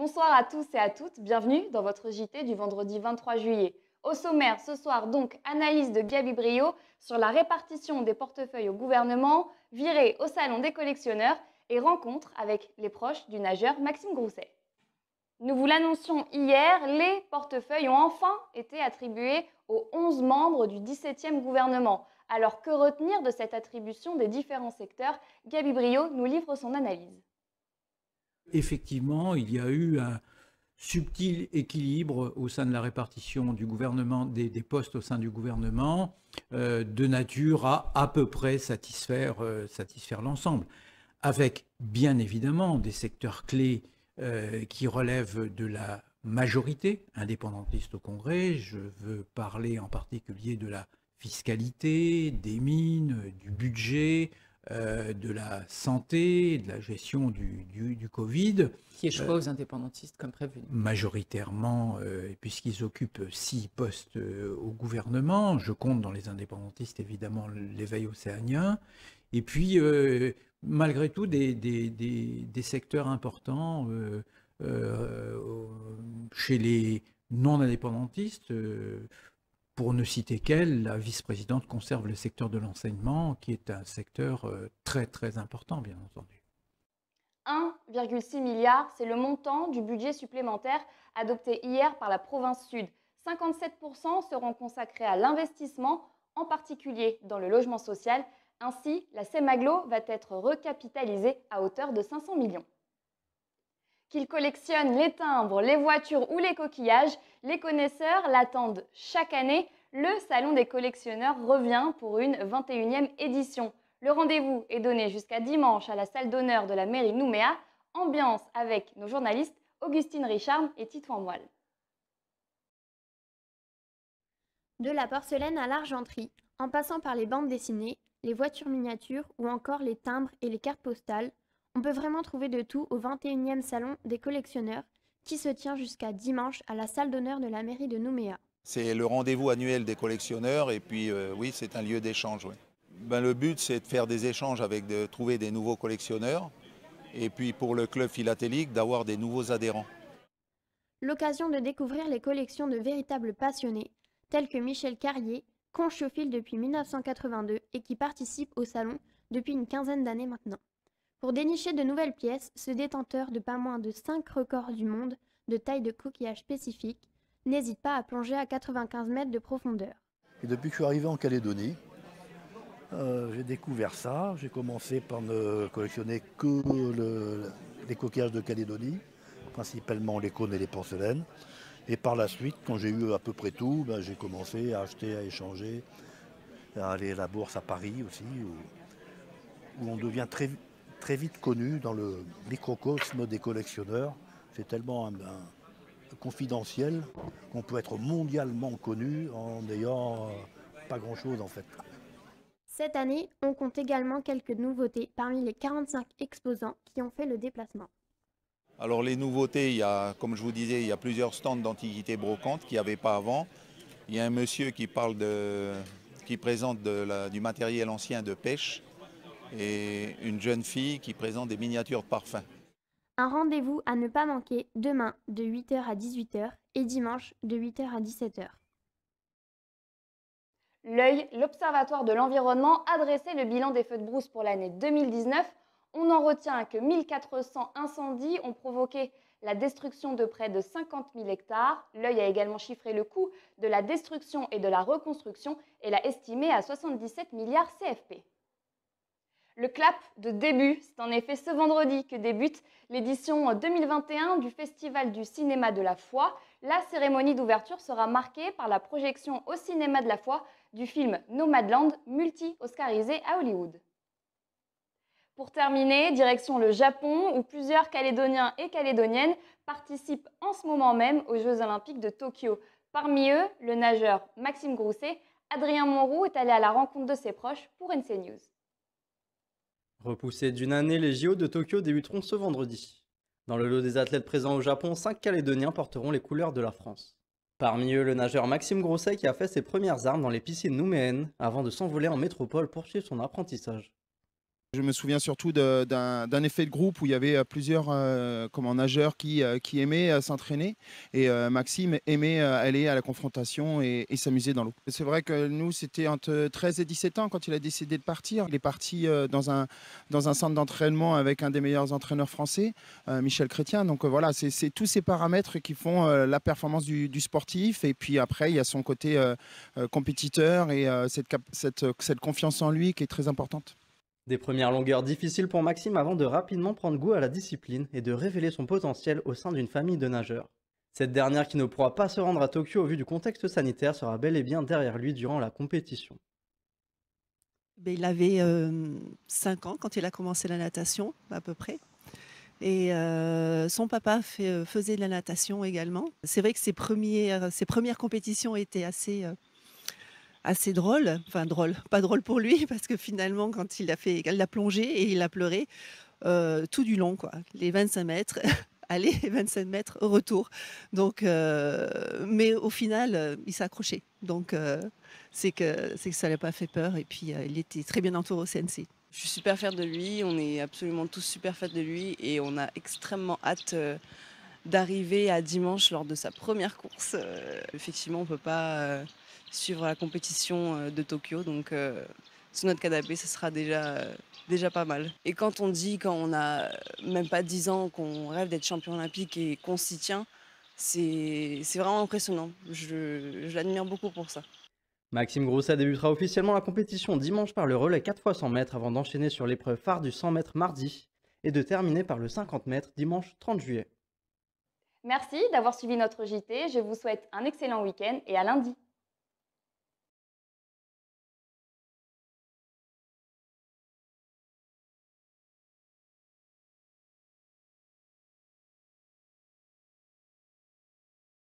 Bonsoir à tous et à toutes, bienvenue dans votre JT du vendredi 23 juillet. Au sommaire, ce soir donc, analyse de Gabi Brio sur la répartition des portefeuilles au gouvernement, virée au salon des collectionneurs et rencontre avec les proches du nageur Maxime Grousset. Nous vous l'annoncions hier, les portefeuilles ont enfin été attribués aux 11 membres du 17e gouvernement. Alors que retenir de cette attribution des différents secteurs? Gabi Brio nous livre son analyse. Effectivement, il y a eu un subtil équilibre au sein de la répartition du gouvernement, des postes au sein du gouvernement, de nature à peu près satisfaire l'ensemble, avec bien évidemment des secteurs clés qui relèvent de la majorité indépendantiste au Congrès. Je veux parler en particulier de la fiscalité, des mines, du budget, de la santé, de la gestion du Covid. Qui échoua aux indépendantistes comme prévu. Majoritairement, puisqu'ils occupent 6 postes au gouvernement. Je compte dans les indépendantistes évidemment l'éveil océanien. Et puis, malgré tout, des secteurs importants chez les non-indépendantistes. Pour ne citer qu'elle, la vice-présidente conserve le secteur de l'enseignement, qui est un secteur très très important, bien entendu. 1,6 milliard, c'est le montant du budget supplémentaire adopté hier par la province Sud. 57% seront consacrés à l'investissement, en particulier dans le logement social. Ainsi, la Semaglo va être recapitalisée à hauteur de 500 millions. Qu'ils collectionnent les timbres, les voitures ou les coquillages, les connaisseurs l'attendent chaque année. Le Salon des collectionneurs revient pour une 21e édition. Le rendez-vous est donné jusqu'à dimanche à la salle d'honneur de la mairie Nouméa. Ambiance avec nos journalistes Augustine Richard et Titouan Moelle. De la porcelaine à l'argenterie, en passant par les bandes dessinées, les voitures miniatures ou encore les timbres et les cartes postales, on peut vraiment trouver de tout au 21e Salon des collectionneurs qui se tient jusqu'à dimanche à la salle d'honneur de la mairie de Nouméa. C'est le rendez-vous annuel des collectionneurs et puis oui, c'est un lieu d'échange. Oui. Le but, c'est de faire des échanges de trouver des nouveaux collectionneurs et puis pour le club philatélique, d'avoir des nouveaux adhérents. L'occasion de découvrir les collections de véritables passionnés, tels que Michel Carrier, conchophile depuis 1982 et qui participe au salon depuis une quinzaine d'années maintenant. Pour dénicher de nouvelles pièces, ce détenteur de pas moins de 5 records du monde de taille de coquillage spécifique n'hésite pas à plonger à 95 mètres de profondeur. Et depuis que je suis arrivé en Calédonie, j'ai découvert ça. J'ai commencé par ne collectionner que les coquillages de Calédonie, principalement les cônes et les porcelaines. Et par la suite, quand j'ai eu à peu près tout, j'ai commencé à acheter, à échanger, à aller à la bourse à Paris aussi, où on devient très vite connu dans le microcosme des collectionneurs. C'est tellement confidentiel qu'on peut être mondialement connu en n'ayant pas grand-chose en fait. Cette année, on compte également quelques nouveautés parmi les 45 exposants qui ont fait le déplacement. Alors les nouveautés, comme je vous disais, il y a plusieurs stands d'antiquités brocantes qu'il n'y avait pas avant. Il y a un monsieur qui présente du matériel ancien de pêche et une jeune fille qui présente des miniatures de parfums. Un rendez-vous à ne pas manquer demain de 8h à 18h et dimanche de 8h à 17h. L'œil, l'Observatoire de l'environnement, a dressé le bilan des feux de brousse pour l'année 2019. On en retient que 1400 incendies ont provoqué la destruction de près de 50 000 hectares. L'œil a également chiffré le coût de la destruction et de la reconstruction et l'a estimé à 77 milliards CFP. Le clap de début, c'est en effet ce vendredi que débute l'édition 2021 du Festival du cinéma de la foi. La cérémonie d'ouverture sera marquée par la projection au cinéma de la foi du film Nomadland, multi-oscarisé à Hollywood. Pour terminer, direction le Japon, où plusieurs Calédoniens et Calédoniennes participent en ce moment même aux Jeux Olympiques de Tokyo. Parmi eux, le nageur Maxime Grousset. Adrien Monroux est allé à la rencontre de ses proches pour NC News. Repoussés d'une année, les JO de Tokyo débuteront ce vendredi. Dans le lot des athlètes présents au Japon, 5 Calédoniens porteront les couleurs de la France. Parmi eux, le nageur Maxime Grousset qui a fait ses premières armes dans les piscines nouméennes avant de s'envoler en métropole pour suivre son apprentissage. Je me souviens surtout d'un effet de groupe où il y avait plusieurs nageurs qui aimaient s'entraîner et Maxime aimait aller à la confrontation et s'amuser dans l'eau. C'est vrai que nous, c'était entre 13 et 17 ans quand il a décidé de partir. Il est parti dans un centre d'entraînement avec un des meilleurs entraîneurs français, Michel Chrétien. Donc voilà, c'est tous ces paramètres qui font la performance du sportif. Et puis après, il y a son côté compétiteur et cette confiance en lui qui est très importante. Des premières longueurs difficiles pour Maxime avant de rapidement prendre goût à la discipline et de révéler son potentiel au sein d'une famille de nageurs. Cette dernière qui ne pourra pas se rendre à Tokyo au vu du contexte sanitaire sera bel et bien derrière lui durant la compétition. Il avait 5 ans quand il a commencé la natation, à peu près. Et son papa faisait de la natation également. C'est vrai que ses premières compétitions étaient assez drôle, enfin drôle, pas drôle pour lui parce que finalement quand il a plongé et il a pleuré tout du long, quoi. Les 25 mètres, aller et 25 mètres au retour. Donc, mais au final, il s'est accroché. Donc c'est que ça l'a pas fait peur et puis il était très bien entouré au CNC. Je suis super fière de lui, on est absolument tous super fiers de lui et on a extrêmement hâte d'arriver à dimanche lors de sa première course. Effectivement, on ne peut pas suivre la compétition de Tokyo, donc sur notre canapé, ce sera déjà pas mal. Et quand on n'a même pas 10 ans, qu'on rêve d'être champion olympique et qu'on s'y tient, c'est vraiment impressionnant. Je l'admire beaucoup pour ça. Maxime Grousset débutera officiellement la compétition dimanche par le relais 4x100 mètres avant d'enchaîner sur l'épreuve phare du 100 mètres mardi et de terminer par le 50 mètres dimanche 30 juillet. Merci d'avoir suivi notre JT. Je vous souhaite un excellent week-end et à lundi.